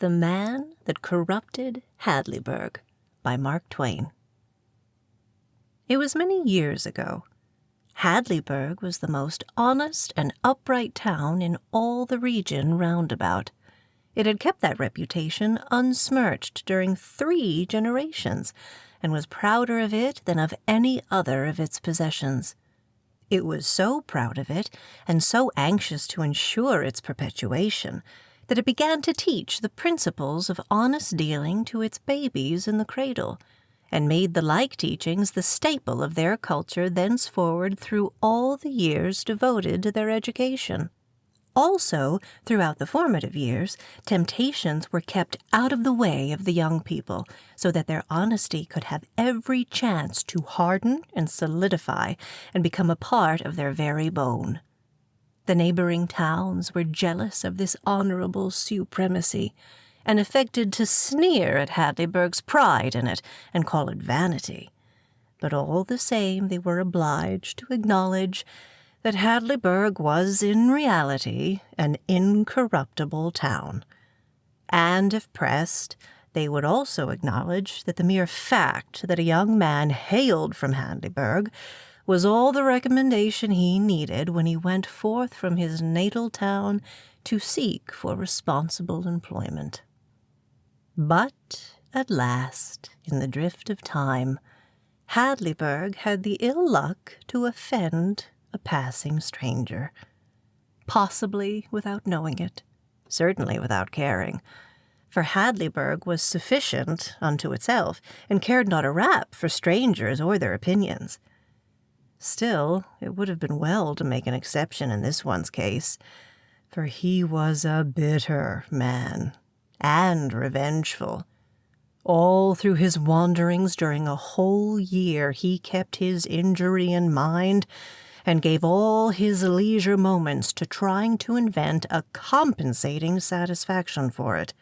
The Man That Corrupted Hadleyburg by Mark Twain. It was many years ago. Hadleyburg was the most honest and upright town in all the region round about. It had kept that reputation unsmirched during 3 generations, and was prouder of it than of any other of its possessions. It was so proud of it, and so anxious to ensure its perpetuation, that it began to teach the principles of honest dealing to its babies in the cradle, and made the like teachings the staple of their culture thenceforward through all the years devoted to their education. Also, throughout the formative years, temptations were kept out of the way of the young people, so that their honesty could have every chance to harden and solidify and become a part of their very bone. The neighboring towns were jealous of this honorable supremacy, and affected to sneer at Hadleyburg's pride in it and call it vanity. But all the same they were obliged to acknowledge that Hadleyburg was in reality an incorruptible town. And if pressed, they would also acknowledge that the mere fact that a young man hailed from Hadleyburg was all the recommendation he needed when he went forth from his natal town to seek for responsible employment. But at last, in the drift of time, Hadleyburg had the ill luck to offend a passing stranger, possibly without knowing it, certainly without caring, for Hadleyburg was sufficient unto itself, and cared not a rap for strangers or their opinions. Still, it would have been well to make an exception in this one's case, for he was a bitter man, and revengeful. All through his wanderings during a whole year he kept his injury in mind, and gave all his leisure moments to trying to invent a compensating satisfaction for it.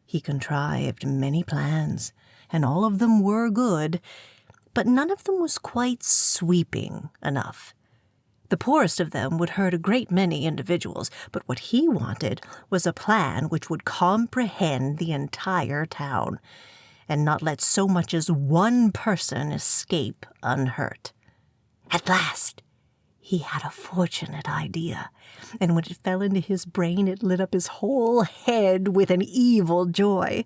He contrived many plans, and all of them were good, but none of them was quite sweeping enough. The poorest of them would hurt a great many individuals, but what he wanted was a plan which would comprehend the entire town, and not let so much as one person escape unhurt. At last, he had a fortunate idea, and when it fell into his brain it lit up his whole head with an evil joy.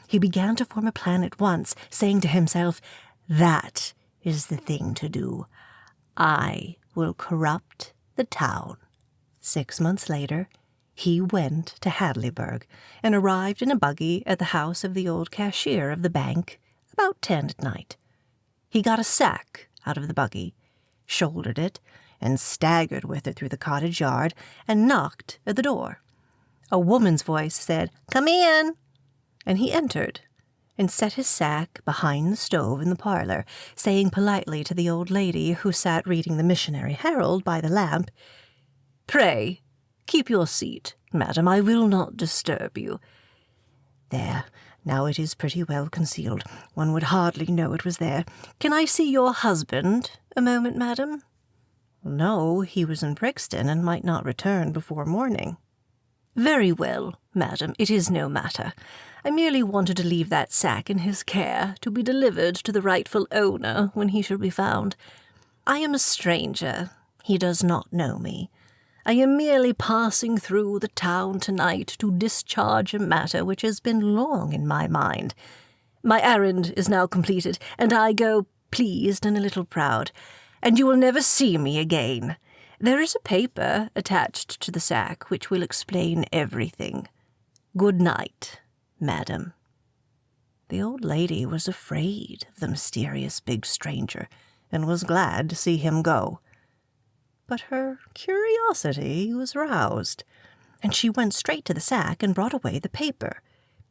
He began to form a plan at once, saying to himself, "That is the thing to do. I will corrupt the town." 6 months later, he went to Hadleyburg, and arrived in a buggy at the house of the old cashier of the bank about 10 at night. He got a sack out of the buggy, shouldered it, and staggered with it through the cottage yard, and knocked at the door. A woman's voice said, "Come in," and he entered, and set his sack behind the stove in the parlor, saying politely to the old lady who sat reading the Missionary Herald by the lamp, "Pray, keep your seat, madam, I will not disturb you. There, now it is pretty well concealed. One would hardly know it was there. Can I see your husband a moment, madam?" No, he was in Brixton, and might not return before morning. "Very well, madam, it is no matter. I merely wanted to leave that sack in his care, to be delivered to the rightful owner when he should be found. I am a stranger. He does not know me. I am merely passing through the town tonight to discharge a matter which has been long in my mind. My errand is now completed, and I go pleased and a little proud, and you will never see me again. There is a paper attached to the sack which will explain everything. Good night, madam." The old lady was afraid of the mysterious big stranger, and was glad to see him go. But her curiosity was roused, and she went straight to the sack and brought away the paper.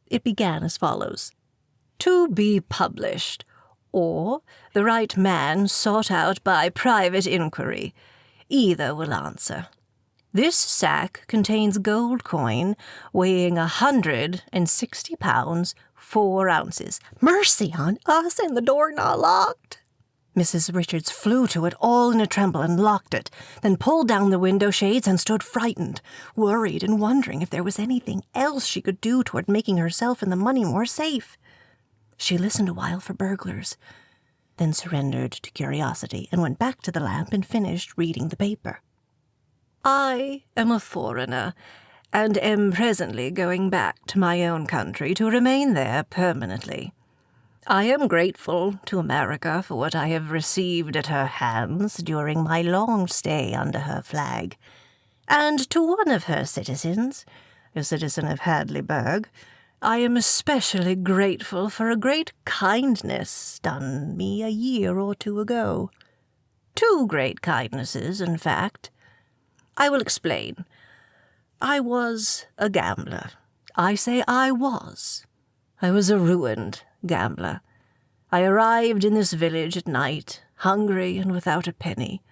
It began as follows: "To be published, or the right man sought out by private inquiry. Either will answer. This sack contains gold coin weighing 160 pounds, 4 ounces. Mercy on us, and the door not locked!" Mrs. Richards flew to it all in a tremble and locked it, then pulled down the window shades and stood frightened, worried and wondering if there was anything else she could do toward making herself and the money more safe. She listened a while for burglars, then surrendered to curiosity and went back to the lamp and finished reading the paper. I am a foreigner, and am presently going back to my own country to remain there permanently. I am grateful to America for what I have received at her hands during my long stay under her flag, and to one of her citizens, a citizen of Hadleyburg, I am especially grateful for a great kindness done me a year or two ago. 2 great kindnesses, in fact. I will explain. I was a gambler. I say I was. I was a ruined gambler. I arrived in this village at night, hungry and without a penny.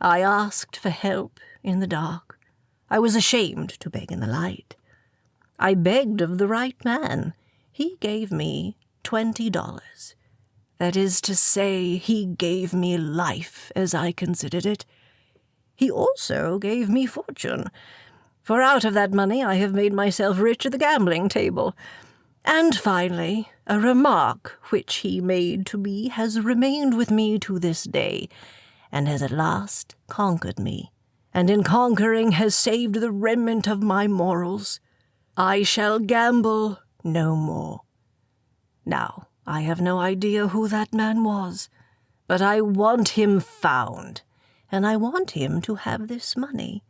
I asked for help in the dark. I was ashamed to beg in the light. I begged of the right man. He gave me $20. That is to say, he gave me life, as I considered it. He also gave me fortune, for out of that money I have made myself rich at the gambling table. And finally, a remark which he made to me has remained with me to this day, and has at last conquered me, and in conquering has saved the remnant of my morals. I shall gamble no more. Now, I have no idea who that man was, but I want him found, and I want him to have this money,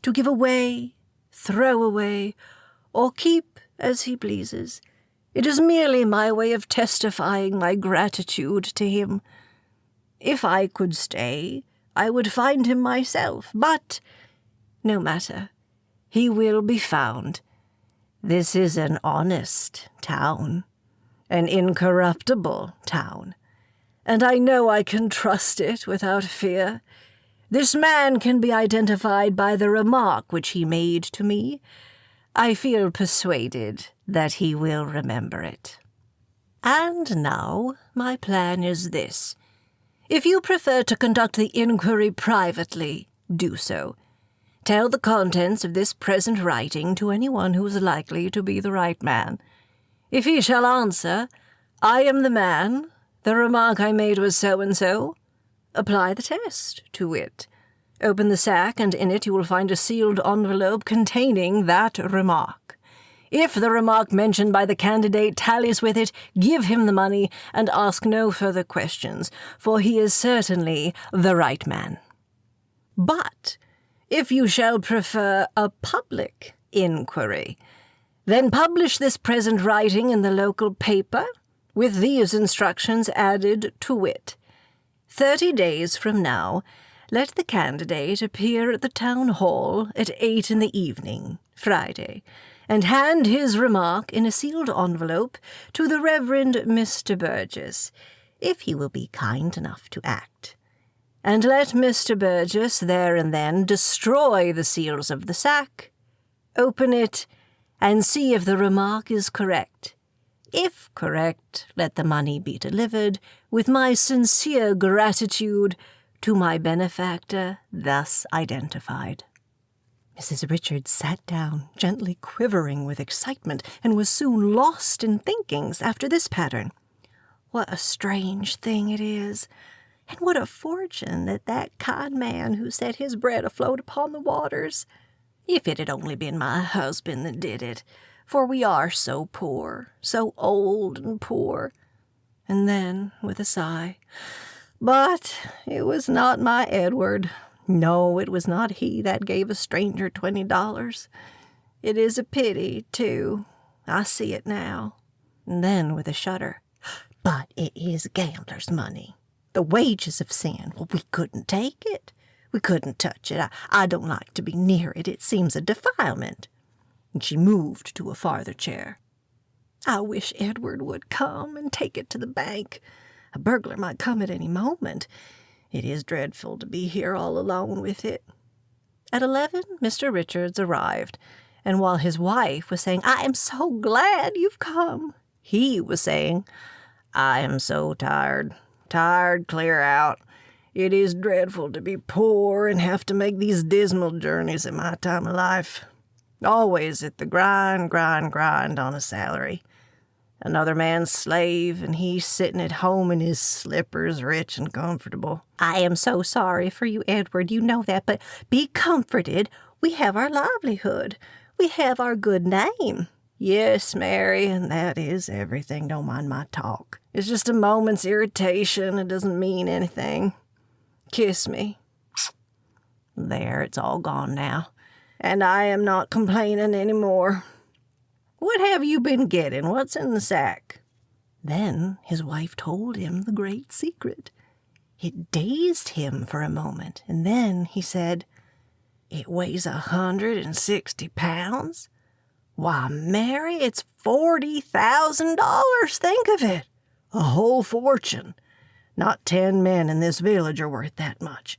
to give away, throw away, or keep as he pleases. It is merely my way of testifying my gratitude to him. If I could stay, I would find him myself, but no matter. He will be found. This is an honest town, an incorruptible town, and I know I can trust it without fear. This man can be identified by the remark which he made to me. I feel persuaded that he will remember it. And now my plan is this. If you prefer to conduct the inquiry privately, do so. Tell the contents of this present writing to anyone who is likely to be the right man. If he shall answer, I am the man, the remark I made was so-and-so, apply the test to it. Open the sack, and in it you will find a sealed envelope containing that remark. If the remark mentioned by the candidate tallies with it, give him the money and ask no further questions, for he is certainly the right man. But if you shall prefer a public inquiry, then publish this present writing in the local paper, with these instructions added to it. 30 days from now, let the candidate appear at the town hall at 8 in the evening, Friday, and hand his remark in a sealed envelope to the Reverend Mr. Burgess, if he will be kind enough to act. And let Mr. Burgess there and then destroy the seals of the sack, open it, and see if the remark is correct. If correct, let the money be delivered, with my sincere gratitude, to my benefactor thus identified. Mrs. Richards sat down, gently quivering with excitement, and was soon lost in thinkings after this pattern. What a strange thing it is, and what a fortune that kind man who set his bread afloat upon the waters. If it had only been my husband that did it, for we are so poor, so old and poor. And then, with a sigh, but it was not my Edward. No, it was not he that gave a stranger $20. It is a pity, too. I see it now. And then, with a shudder, but it is gambler's money. The wages of sin. Well, we couldn't take it. We couldn't touch it. I don't like to be near it. It seems a defilement. And she moved to a farther chair. I wish Edward would come and take it to the bank. A burglar might come at any moment. It is dreadful to be here all alone with it. At 11, Mr. Richards arrived, and while his wife was saying, I am so glad you've come, he was saying, I am so tired. Tired clear out. It is dreadful to be poor and have to make these dismal journeys at my time of life. Always at the grind on a salary. Another man's slave, and he's sitting at home in his slippers, rich and comfortable. I am so sorry for you, Edward. You know that, but be comforted. We have our livelihood. We have our good name. Yes, Mary, and that is everything. Don't mind my talk. It's just a moment's irritation. It doesn't mean anything. Kiss me. There, it's all gone now. And I am not complaining any more. What have you been getting? What's in the sack? Then his wife told him the great secret. It dazed him for a moment, and then he said, It weighs 160 pounds? Why, Mary, it's $40,000. Think of it. A whole fortune. Not 10 men in this village are worth that much.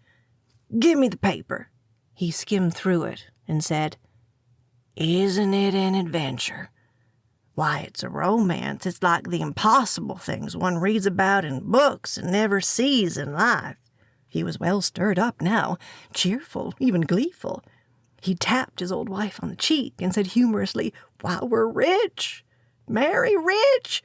Give me the paper. He skimmed through it and said, Isn't it an adventure? Why, it's a romance. It's like the impossible things one reads about in books and never sees in life. He was well stirred up now, cheerful, even gleeful. He tapped his old wife on the cheek and said humorously, Why, we're rich. Mary, rich.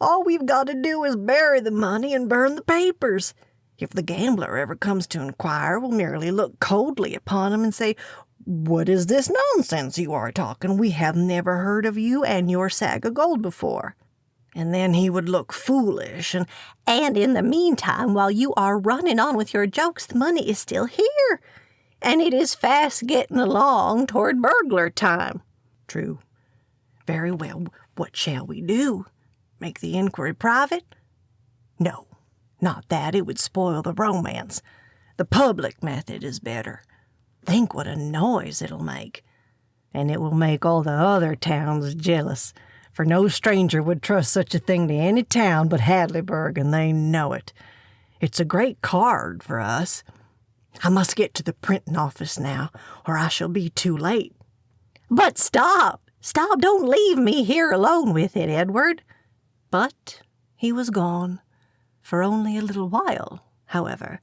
All we've got to do is bury the money and burn the papers. If the gambler ever comes to inquire, we'll merely look coldly upon him and say, What is this nonsense you are talking? We have never heard of you and your sack of gold before. And then he would look foolish and in the meantime, while you are running on with your jokes, the money is still here. And it is fast getting along toward burglar time. True. Very well. What shall we do? Make the inquiry private? No, not that. It would spoil the romance. The public method is better. Think what a noise it'll make. And it will make all the other towns jealous, for no stranger would trust such a thing to any town but Hadleyburg, and they know it. It's a great card for us. I must get to the printing office now, or I shall be too late. But stop! Don't leave me here alone with it, Edward. But he was gone, for only a little while, however.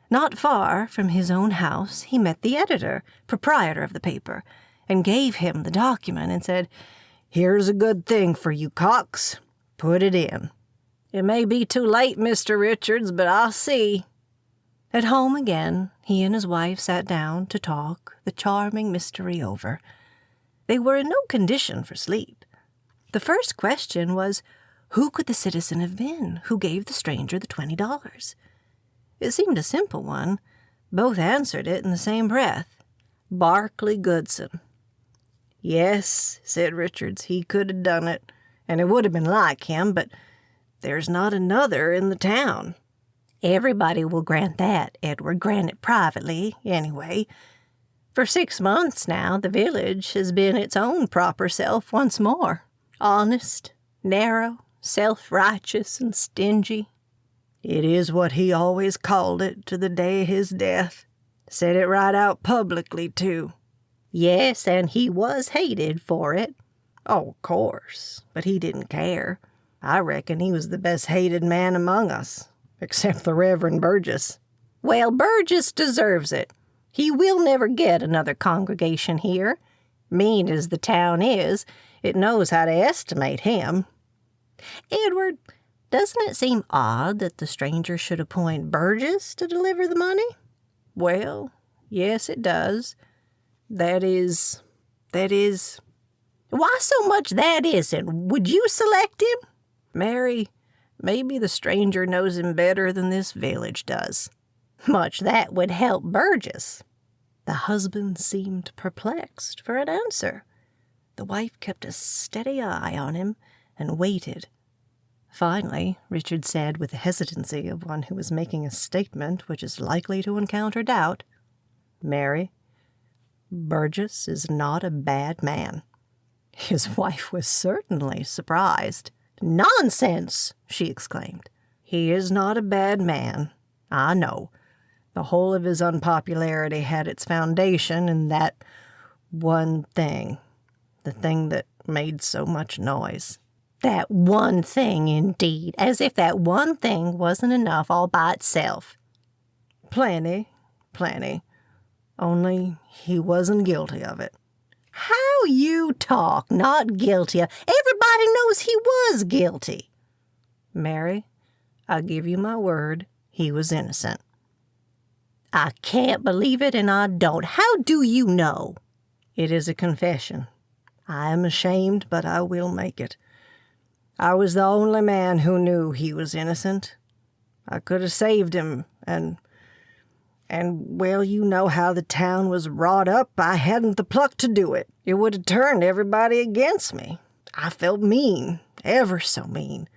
Not far from his own house, he met the editor, proprietor of the paper, and gave him the document and said, Here's a good thing for you, Cox. Put it in. It may be too late, Mr. Richards, but I'll see. At home again, he and his wife sat down to talk the charming mystery over. They were in no condition for sleep. The first question was, who could the citizen have been who gave the stranger the $20? It seemed a simple one. Both answered it in the same breath. Barclay Goodson. Yes, said Richards, he could have done it, and it would have been like him, but there's not another in the town. Everybody will grant that, Edward. Grant it privately, anyway. For 6 months now, the village has been its own proper self once more. Honest, narrow, self-righteous, and stingy. It is what he always called it to the day of his death. Said it right out publicly, too. Yes, and he was hated for it. Oh, of course, but he didn't care. I reckon he was the best hated man among us, except the Reverend Burgess. Well, Burgess deserves it. He will never get another congregation here. Mean as the town is, it knows how to estimate him. Edward, doesn't it seem odd that the stranger should appoint Burgess to deliver the money? Well, yes, it does. That is... Why so much that isn't? Would you select him? Mary, maybe the stranger knows him better than this village does. Much that would help Burgess. The husband seemed perplexed for an answer. The wife kept a steady eye on him and waited. Finally, Richard said with the hesitancy of one who is making a statement which is likely to encounter doubt, Mary, Burgess is not a bad man. His wife was certainly surprised. Nonsense, she exclaimed. He is not a bad man, I know. The whole of his unpopularity had its foundation in that one thing, the thing that made so much noise. That one thing, indeed, as if that one thing wasn't enough all by itself. Plenty. Only he wasn't guilty of it. How you talk, not guilty of. Everybody knows he was guilty. Mary, I give you my word, he was innocent. I can't believe it, and I don't. How do you know? It is a confession. I am ashamed, but I will make it. I was the only man who knew he was innocent. I could have saved him, and well, you know how the town was wrought up. I hadn't the pluck to do it. It would have turned everybody against me. I felt mean, ever so mean.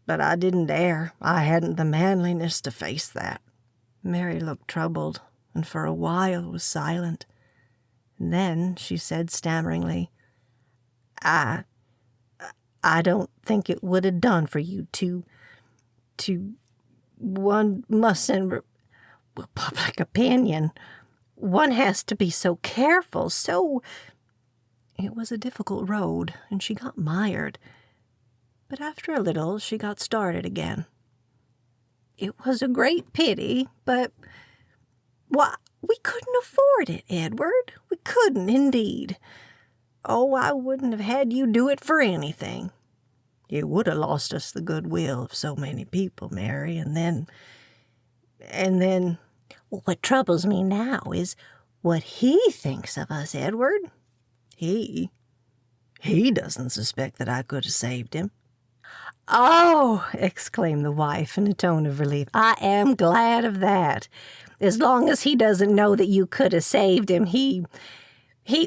But I didn't dare. I hadn't the manliness to face that. Mary looked troubled, and for a while was silent. And then she said stammeringly, I don't think it would have done for you to one mustn't, public opinion. One has to be so careful, so... It was a difficult road, and she got mired. But after a little, she got started again. It was a great pity, but... Why, we couldn't afford it, Edward. We couldn't, indeed. Oh, I wouldn't have had you do it for anything. It would have lost us the goodwill of so many people, Mary, and then... Well, what troubles me now is what he thinks of us, Edward. He doesn't suspect that I could have saved him. Oh, exclaimed the wife in a tone of relief. I am glad of that. As long as he doesn't know that you could have saved him,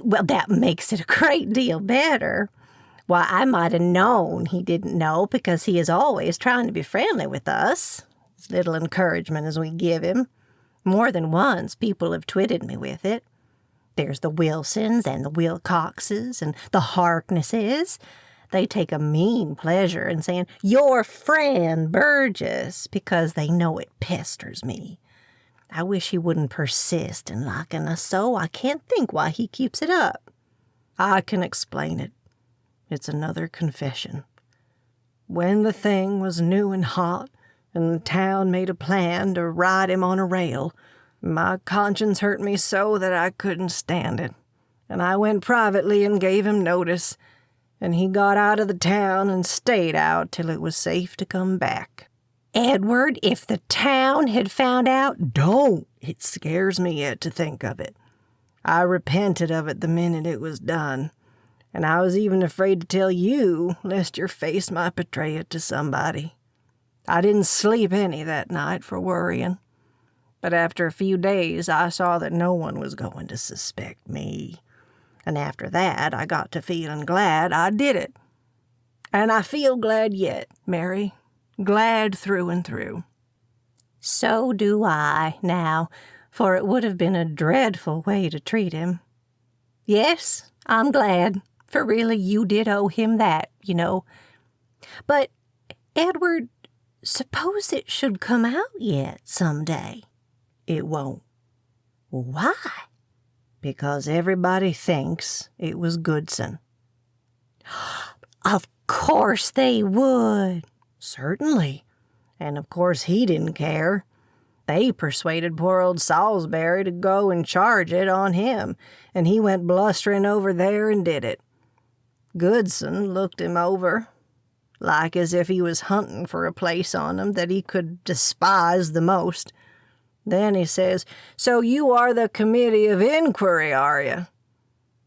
well, that makes it a great deal better. Why, I might have known he didn't know because he is always trying to be friendly with us, as little encouragement as we give him. More than once people have twitted me with it. There's the Wilsons and the Wilcoxes and the Harknesses. They take a mean pleasure in saying, "Your friend Burgess," because they know it pesters me. I wish he wouldn't persist in liking us so. I can't think why he keeps it up. I can explain it. It's another confession. When the thing was new and hot, and the town made a plan to ride him on a rail, my conscience hurt me so that I couldn't stand it, and I went privately and gave him notice, and he got out of the town and stayed out till it was safe to come back. Edward, if the town had found out... Don't! It scares me yet to think of it. I repented of it the minute it was done, and I was even afraid to tell you, lest your face might betray it to somebody. I didn't sleep any that night for worrying, but after a few days I saw that no one was going to suspect me, and after that I got to feeling glad I did it. And I feel glad yet, Mary, glad through and through. So do I, now, for it would have been a dreadful way to treat him. Yes, I'm glad, for really you did owe him that, you know. But, Edward, suppose it should come out yet some day. It won't. Why? Because everybody thinks it was Goodson. Of course they would. Certainly. And of course he didn't care. They persuaded poor old Salisbury to go and charge it on him, and he went blustering over there and did it. Goodson looked him over, like as if he was hunting for a place on him that he could despise the most. Then he says, "So you are the committee of inquiry, are you?"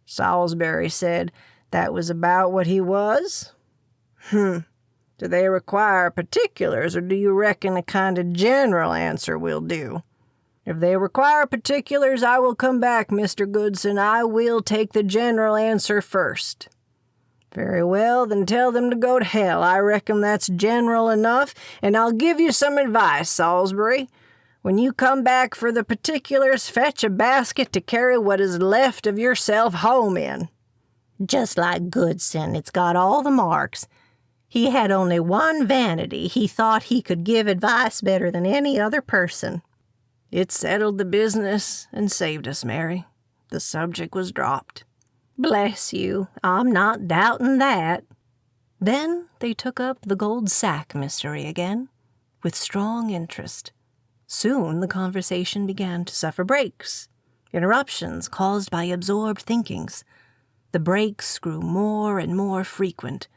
Salisbury said that was about what he was. Do they require particulars, or do you reckon a kind of general answer will do? If they require particulars, I will come back, Mr. Goodson. I will take the general answer first. Very well, then tell them to go to hell. I reckon that's general enough, and I'll give you some advice, Salisbury. When you come back for the particulars, fetch a basket to carry what is left of yourself home in. Just like Goodson, it's got all the marks. He had only one vanity. He thought he could give advice better than any other person. It settled the business and saved us, Mary. The subject was dropped. Bless you, I'm not doubting that. Then they took up the gold sack mystery again, with strong interest. Soon the conversation began to suffer breaks, interruptions caused by absorbed thinkings. The breaks grew more and more frequent.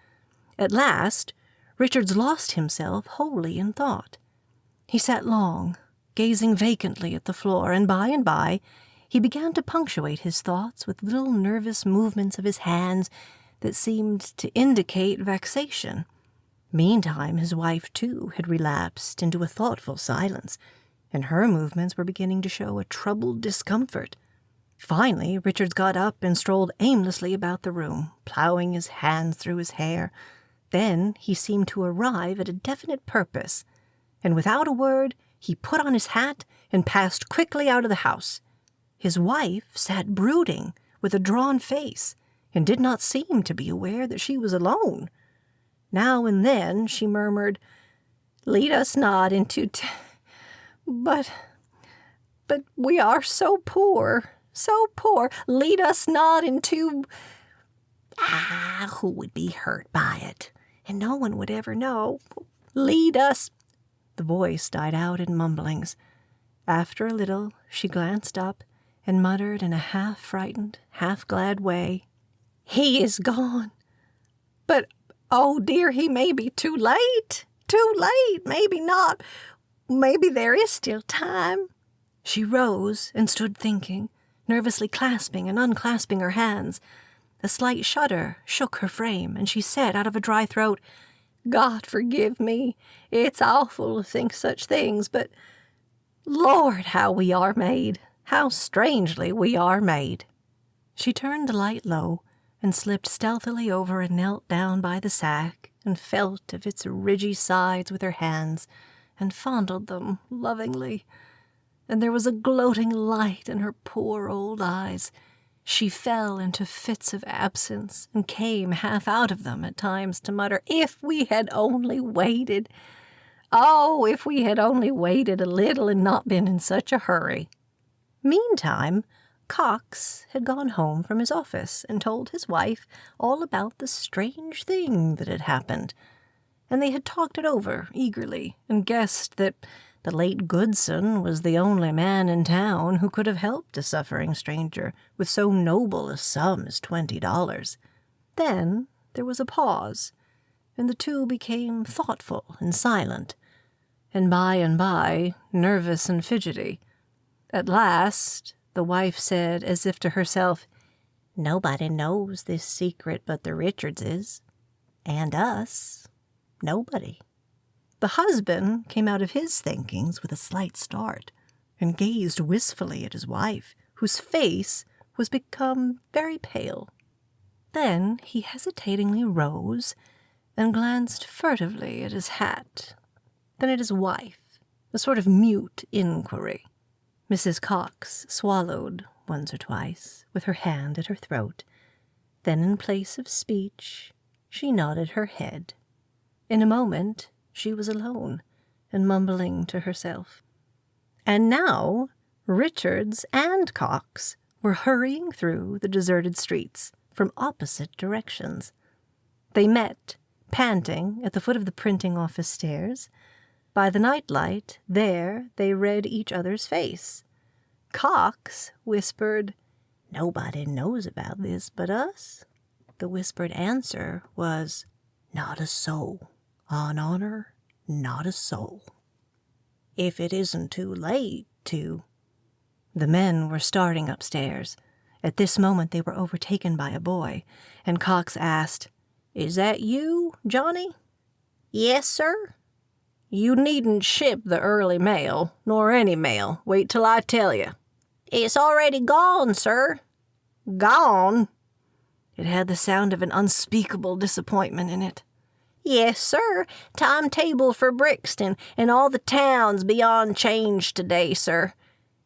At last, Richards lost himself wholly in thought. He sat long, gazing vacantly at the floor, and by, he began to punctuate his thoughts with little nervous movements of his hands that seemed to indicate vexation. Meantime, his wife, too, had relapsed into a thoughtful silence, and her movements were beginning to show a troubled discomfort. Finally, Richards got up and strolled aimlessly about the room, plowing his hands through his hair. Then he seemed to arrive at a definite purpose, and without a word, he put on his hat and passed quickly out of the house. His wife sat brooding, with a drawn face, and did not seem to be aware that she was alone. Now and then she murmured, "Lead us not into but we are so poor, so poor. Lead us not into—" Who would be hurt by it? And no one would ever know. Lead us. The voice died out in mumblings. After a little, she glanced up and muttered in a half-frightened, half-glad way, "He is gone. But, oh dear, he may be too late. Too late. Maybe not. Maybe there is still time." She rose and stood thinking, nervously clasping and unclasping her hands. A slight shudder shook her frame, and she said out of a dry throat, "God forgive me. It's awful to think such things, but Lord, how we are made. How strangely we are made." She turned the light low and slipped stealthily over and knelt down by the sack and felt of its ridgy sides with her hands and fondled them lovingly. And there was a gloating light in her poor old eyes. She fell into fits of absence and came half out of them at times to mutter, "If we had only waited. Oh, if we had only waited a little and not been in such a hurry." Meantime, Cox had gone home from his office and told his wife all about the strange thing that had happened, and they had talked it over eagerly and guessed that the late Goodson was the only man in town who could have helped a suffering stranger with so noble a sum as $20. Then there was a pause, and the two became thoughtful and silent, and by, nervous and fidgety. At last, the wife said, as if to herself, "Nobody knows this secret but the Richardses, and us. Nobody." The husband came out of his thinkings with a slight start and gazed wistfully at his wife, whose face was become very pale. Then he hesitatingly rose and glanced furtively at his hat, then at his wife, a sort of mute inquiry. Mrs. Cox swallowed once or twice with her hand at her throat. Then in place of speech, she nodded her head. In a moment, she was alone and mumbling to herself. And now Richards and Cox were hurrying through the deserted streets from opposite directions. They met, panting, at the foot of the printing office stairs. By the nightlight, there they read each other's face. Cox whispered, "Nobody knows about this but us." The whispered answer was, "Not a soul. On honor, not a soul. If it isn't too late to—" The men were starting upstairs. At this moment they were overtaken by a boy, and Cox asked, "Is that you, Johnny?" "Yes, sir." "You needn't ship the early mail, nor any mail. Wait till I tell you." "It's already gone, sir." "Gone?" It had the sound of an unspeakable disappointment in it. "Yes, sir. Timetable for Brixton and all the towns beyond changed today, sir.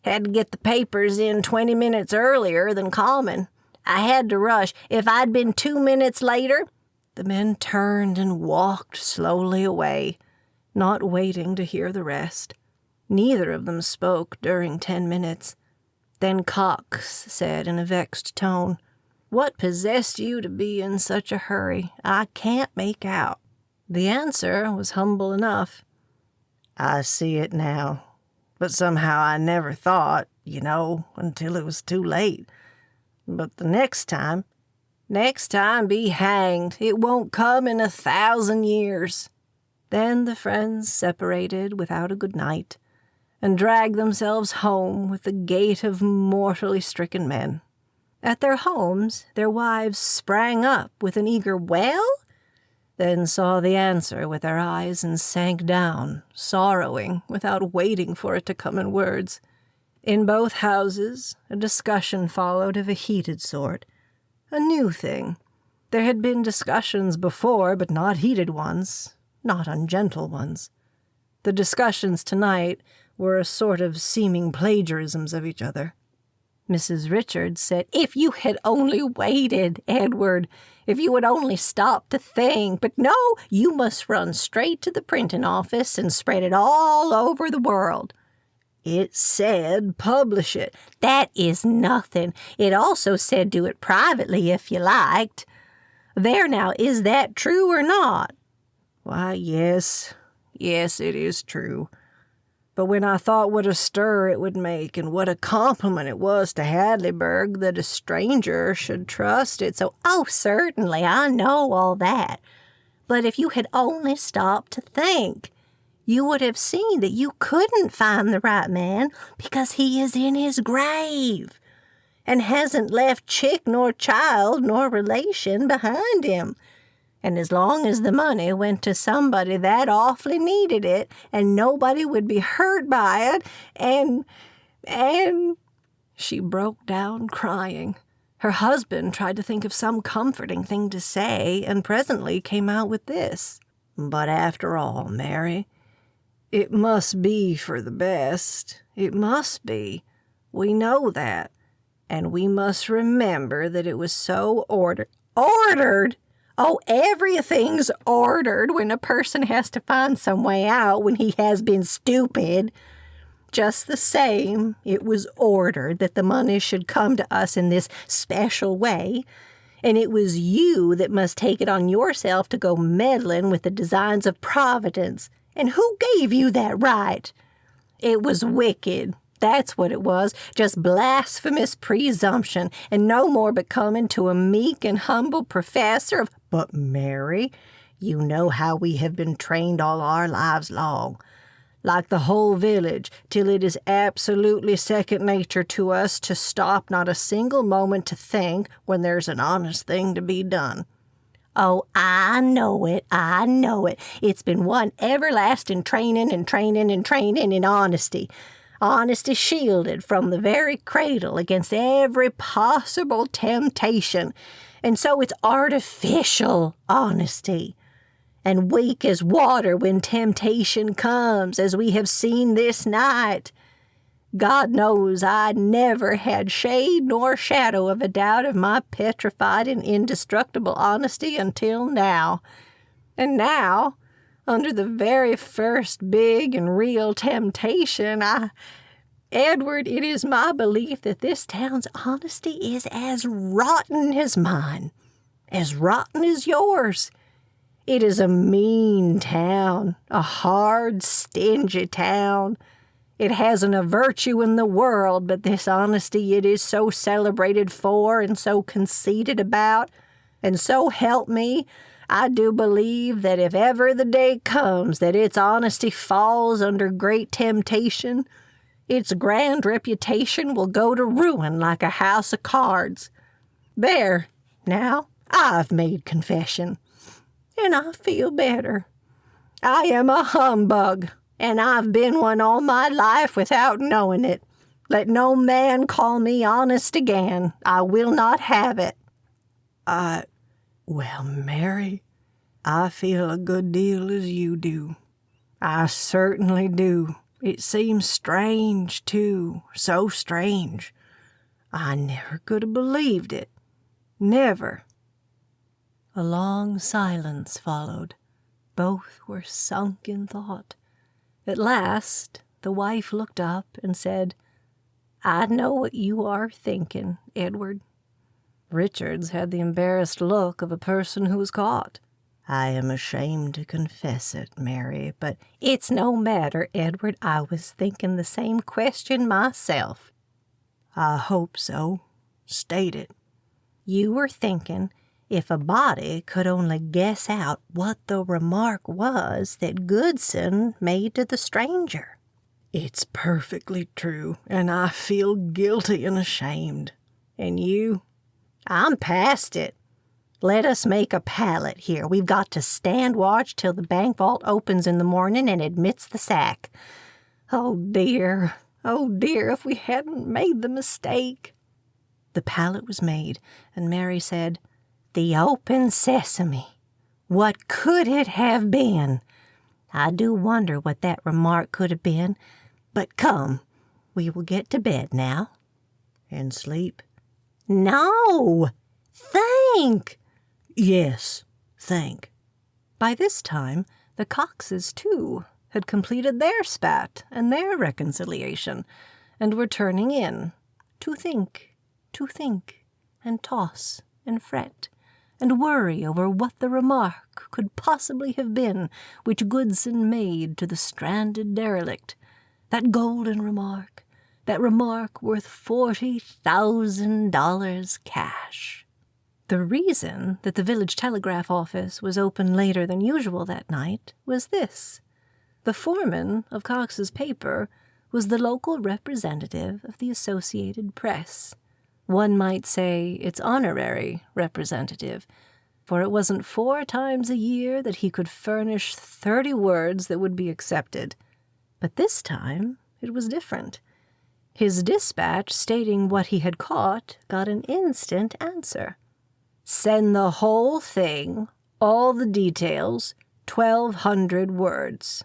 Had to get the papers in 20 minutes earlier than common. I had to rush. If I'd been 2 minutes later—" The men turned and walked slowly away, not waiting to hear the rest. Neither of them spoke during 10 minutes. Then Cox said in a vexed tone, What possessed you to be in such a hurry? I can't make out." The answer was humble enough. "I see it now, but somehow I never thought, until it was too late. But the next time be hanged. It won't come in 1,000 years." Then the friends separated without a good night, and dragged themselves home with the gait of mortally stricken men. At their homes, their wives sprang up with an eager "Well?" then saw the answer with their eyes and sank down, sorrowing, without waiting for it to come in words. In both houses, a discussion followed of a heated sort. A new thing. There had been discussions before, but not heated ones, not ungentle ones. The discussions tonight were a sort of seeming plagiarisms of each other. Mrs. Richards said, "If you had only waited, Edward, if you had only stopped to think. But no, you must run straight to the printing office and spread it all over the world." "It said publish it." "That is nothing. It also said do it privately if you liked. There now, is that true or not?" "Why, yes, it is true. But when I thought what a stir it would make and what a compliment it was to Hadleyburg that a stranger should trust it so—" "Oh, certainly, I know all that. But if you had only stopped to think, you would have seen that you couldn't find the right man because he is in his grave and hasn't left chick nor child nor relation behind him. And as long as the money went to somebody that awfully needed it, and nobody would be hurt by it, and... She broke down crying. Her husband tried to think of some comforting thing to say, and presently came out with this: "But after all, Mary, it must be for the best. It must be. We know that. And we must remember that it was so ordered." "Ordered? Oh, everything's ordered when a person has to find some way out when he has been stupid. Just the same, it was ordered that the money should come to us in this special way, and it was you that must take it on yourself to go meddling with the designs of Providence. And who gave you that right? It was wicked. That's what it was, just blasphemous presumption, and no more becoming to a meek and humble professor of—" "But, Mary, you know how we have been trained all our lives long, like the whole village, till it is absolutely second nature to us to stop not a single moment to think when there's an honest thing to be done." "Oh, I know it. It's been one everlasting training in honesty. Honesty shielded from the very cradle against every possible temptation. And so it's artificial honesty, and weak as water when temptation comes, as we have seen this night. God knows I never had shade nor shadow of a doubt of my petrified and indestructible honesty until now. And now, under the very first big and real temptation, Edward, it is my belief that this town's honesty is as rotten as mine, as rotten as yours. It is a mean town, a hard, stingy town. It hasn't a virtue in the world but this honesty it is so celebrated for and so conceited about. And so help me, I do believe that if ever the day comes that its honesty falls under great temptation, its grand reputation will go to ruin like a house of cards. There, now, I've made confession, and I feel better. I am a humbug, and I've been one all my life without knowing it. Let no man call me honest again. I will not have it." Well, Mary, I feel a good deal as you do. I certainly do. It seems strange, too, so strange. I never could have believed it. Never. A long silence followed. Both were sunk in thought. At last, the wife looked up and said, "I know what you are thinking, Edward. Richards had the embarrassed look of a person who was caught. I am ashamed to confess it, Mary, but It's no matter, Edward. I was thinking the same question myself. I hope so. State it. You were thinking if a body could only guess out what the remark was that Goodson made to the stranger. It's perfectly true, and I feel guilty and ashamed. And you? I'm past it. Let us make a pallet here. We've got to stand watch till the bank vault opens in the morning and admits the sack. Oh, dear, if we hadn't made the mistake. The pallet was made, and Mary said, The open sesame. What could it have been? I do wonder what that remark could have been. But come, we will get to bed now. And sleep? No! Think! Yes, think. By this time, the Coxes, too, had completed their spat and their reconciliation, and were turning in, to think, and toss, and fret, and worry over what the remark could possibly have been which Goodson made to the stranded derelict, that golden remark, that remark worth $40,000 cash. The reason that the village telegraph office was open later than usual that night was this. The foreman of Cox's paper was the local representative of the Associated Press. One might say its honorary representative, for it wasn't 4 times a year that he could furnish 30 words that would be accepted. But this time it was different. His dispatch stating what he had caught got an instant answer. Send the whole thing, all the details, 1,200 words.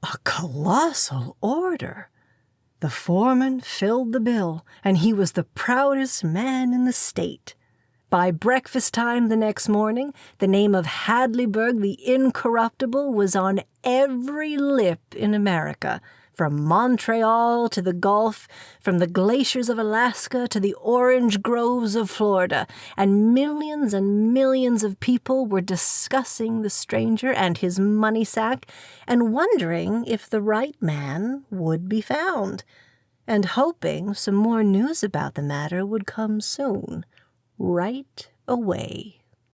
A colossal order. The foreman filled the bill, and he was the proudest man in the state. By breakfast time the next morning, the name of Hadleyburg the Incorruptible was on every lip in America, from Montreal to the Gulf, from the glaciers of Alaska to the orange groves of Florida, and millions of people were discussing the stranger and his money sack, and wondering if the right man would be found, and hoping some more news about the matter would come soon, right away.